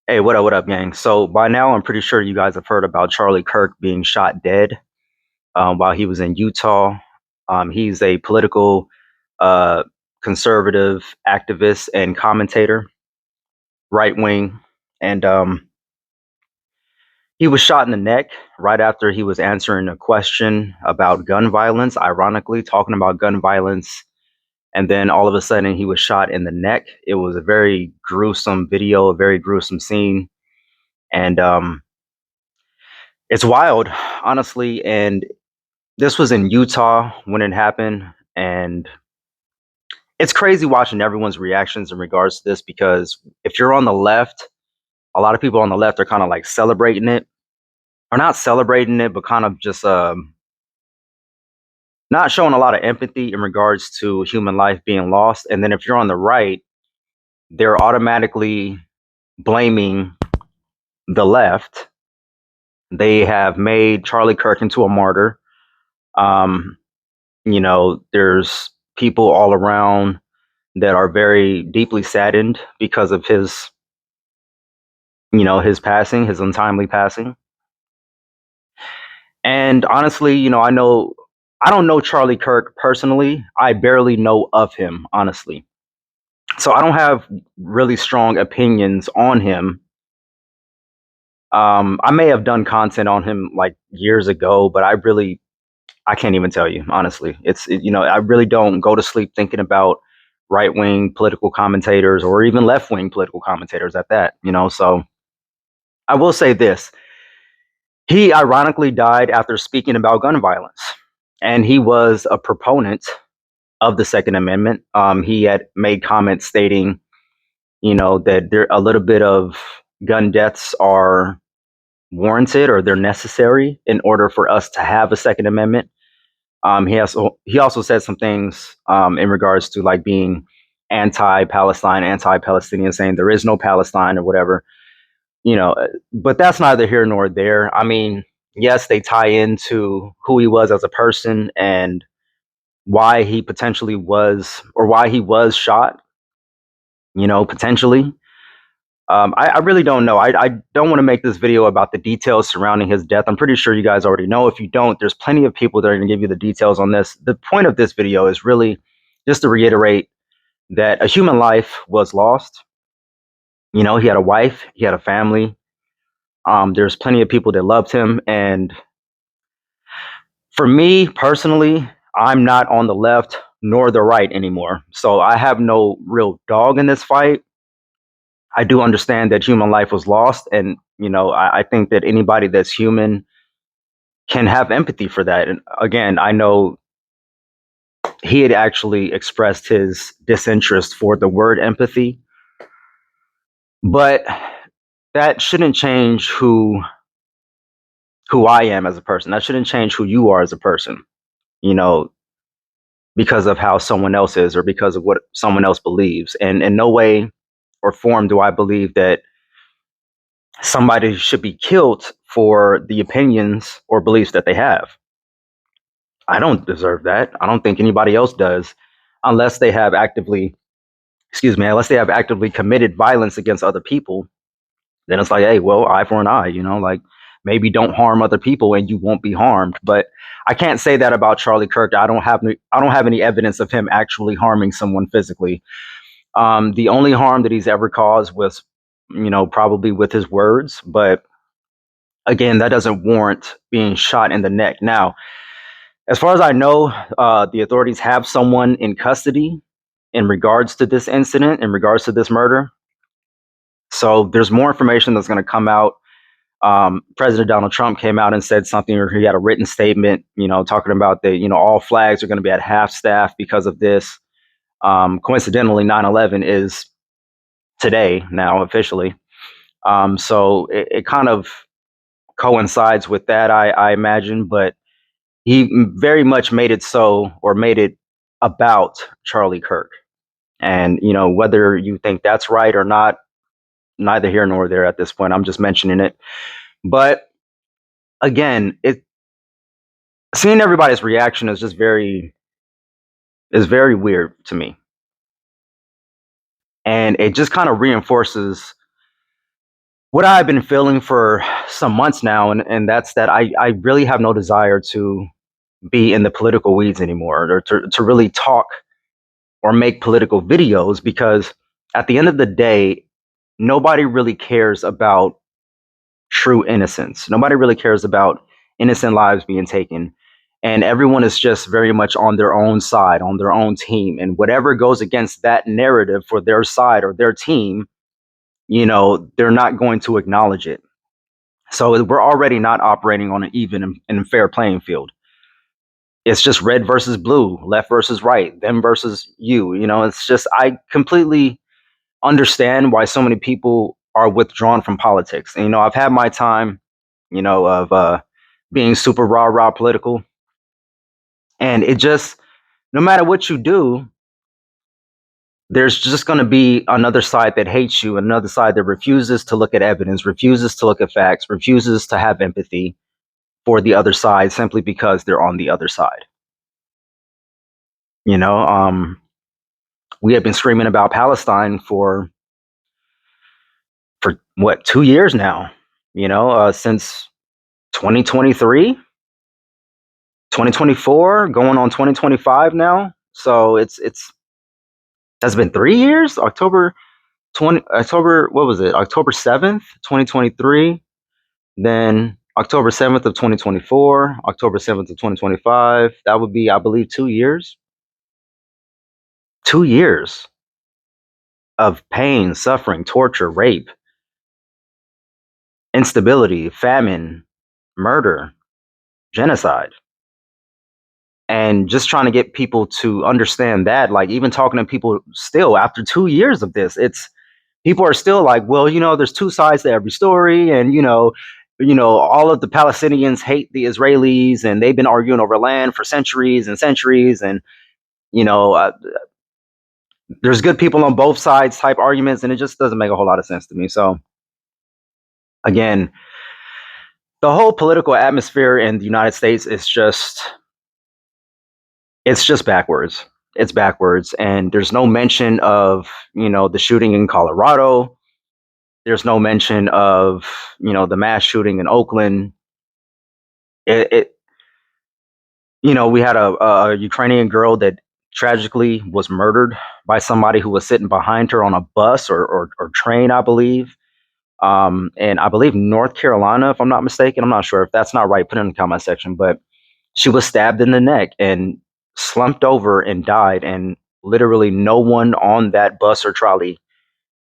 Hey, what up, gang? So by now, I'm pretty sure you guys have heard about Charlie Kirk being shot dead while he was in Utah. He's a political uh, conservative activist and commentator, right wing, and he was shot in the neck right after he was answering a question about gun violence. Ironically, talking about gun violence, and then all of a sudden, he was shot in the neck. It was a very gruesome video, a very gruesome scene, and it's wild, honestly. And this was in Utah when it happened, and it's crazy watching everyone's reactions in regards to this because if you're on the left, a lot of people on the left are kind of like celebrating it, or not celebrating it, but kind of just not showing a lot of empathy in regards to human life being lost. And then if you're on the right, they're automatically blaming the left. They have made Charlie Kirk into a martyr. Um, there's people all around that are very deeply saddened because of his passing, his untimely passing. And honestly, I don't know Charlie Kirk personally. I barely know of him, honestly. So I don't have really strong opinions on him. I may have done content on him like years ago, but I can't even tell you, honestly. I really don't go to sleep thinking about right wing political commentators or even left wing political commentators at that. So I will say this. He ironically died after speaking about gun violence, and he was a proponent of the Second Amendment. He had made comments stating, that there a little bit of gun deaths are warranted or they're necessary in order for us to have a Second Amendment. He also said some things in regards to like being anti-Palestine, anti-Palestinian, saying there is no Palestine or whatever. But that's neither here nor there. I mean, yes, they tie into who he was as a person and why he potentially was or why he was shot, potentially. I really don't know. I don't want to make this video about the details surrounding his death. I'm pretty sure you guys already know. If you don't, there's plenty of people that are going to give you the details on this. The point of this video is really just to reiterate that a human life was lost. He had a wife, he had a family. There's plenty of people that loved him. And for me personally, I'm not on the left nor the right anymore. So I have no real dog in this fight. I do understand that human life was lost. And, I think that anybody that's human can have empathy for that. And again, I know he had actually expressed his disinterest for the word empathy, but that shouldn't change who I am as a person. That shouldn't change who you are as a person, you know, because of how someone else is or because of what someone else believes. And in no way or form do I believe that somebody should be killed for the opinions or beliefs that they have. I don't deserve that. I don't think anybody else does unless they have actively, excuse me, unless they have actively committed violence against other people. Then it's like, hey, well, eye for an eye, like maybe don't harm other people and you won't be harmed. But I can't say that about Charlie Kirk. I don't have any evidence of him actually harming someone physically. The only harm that he's ever caused was, probably with his words. But again, that doesn't warrant being shot in the neck. Now, as far as I know, the authorities have someone in custody in regards to this incident, in regards to this murder. So there's more information that's going to come out. President Donald Trump came out and said something, or he had a written statement, talking about that, all flags are going to be at half staff because of this. Coincidentally, 9/11 is today now officially. So it kind of coincides with that, I imagine, but he very much made it so, or made it about Charlie Kirk. And, whether you think that's right or not, neither here nor there at this point. I'm just mentioning it. But again, seeing everybody's reaction is just very weird to me. And it just kind of reinforces what I've been feeling for some months now, and that's that I really have no desire to be in the political weeds anymore, or to really talk or make political videos, because at the end of the day, nobody really cares about true innocence. Nobody really cares about innocent lives being taken. And everyone is just very much on their own side, on their own team. And whatever goes against that narrative for their side or their team, they're not going to acknowledge it. So we're already not operating on an even and fair playing field. It's just red versus blue, left versus right, them versus you. It's just, I completely understand why so many people are withdrawn from politics. And, I've had my time, of being super rah political. And it just, no matter what you do, there's just going to be another side that hates you, another side that refuses to look at evidence, refuses to look at facts, refuses to have empathy for the other side simply because they're on the other side. You know, we have been screaming about Palestine for what, 2 years now. Since 2023, 2024, going on 2025 now. So it's has been 3 years. October, what was it? October 7th, 2023. Then October 7th of 2024, October 7th of 2025. That would be, I believe, 2 years. 2 years of pain, suffering, torture, rape, instability, famine, murder, genocide. And just trying to get people to understand that, like, even talking to people still after 2 years of this, people are still like, well, there's two sides to every story. And, all of the Palestinians hate the Israelis, and they've been arguing over land for centuries and centuries. And, you know, uh, there's good people on both sides type arguments. And it just doesn't make a whole lot of sense to me. So, again, the whole political atmosphere in the United States is it's just backwards. It's backwards. And there's no mention of, the shooting in Colorado. There's no mention of, the mass shooting in Oakland. It we had a Ukrainian girl that tragically was murdered by somebody who was sitting behind her on a bus or train, I believe. And I believe North Carolina, if I'm not mistaken. I'm not sure. If that's not right, put it in the comment section. But she was stabbed in the neck and slumped over and died. And literally no one on that bus or trolley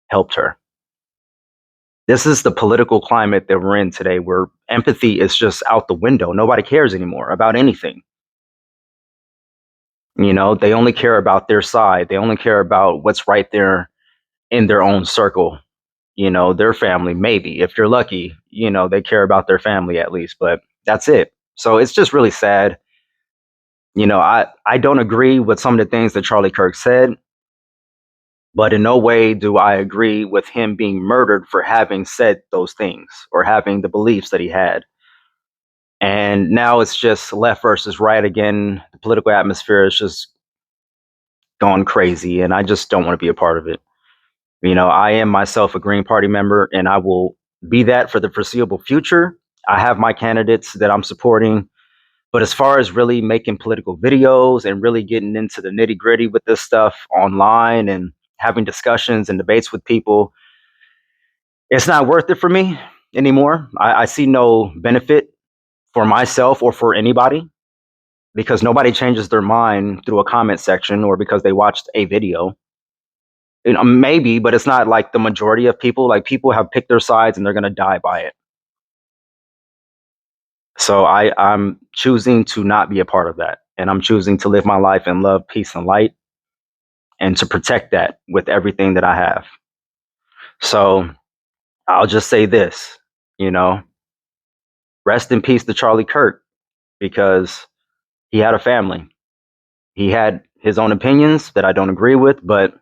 helped her. This is the political climate that we're in today, where empathy is just out the window. Nobody cares anymore about anything. They only care about their side. They only care about what's right there in their own circle, their family. Maybe if you're lucky, they care about their family at least, but that's it. So it's just really sad. I don't agree with some of the things that Charlie Kirk said, but in no way do I agree with him being murdered for having said those things or having the beliefs that he had. And now it's just left versus right again. The political atmosphere is just gone crazy, and I just don't want to be a part of it. I am myself a Green Party member, and I will be that for the foreseeable future. I have my candidates that I'm supporting. But as far as really making political videos and really getting into the nitty gritty with this stuff online and having discussions and debates with people, it's not worth it for me anymore. I see no benefit for myself or for anybody, because nobody changes their mind through a comment section or because they watched a video. Maybe, but it's not like the majority of people. Like, people have picked their sides and they're going to die by it. So I'm choosing to not be a part of that. And I'm choosing to live my life in love, peace, and light, and to protect that with everything that I have. So I'll just say this, you know, rest in peace to Charlie Kirk, because he had a family. He had his own opinions that I don't agree with, but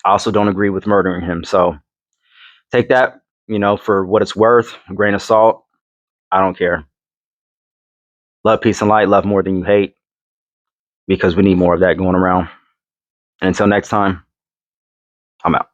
I also don't agree with murdering him. So take that, for what it's worth, a grain of salt. I don't care. Love, peace, and light. Love more than you hate, because we need more of that going around. And until next time, I'm out.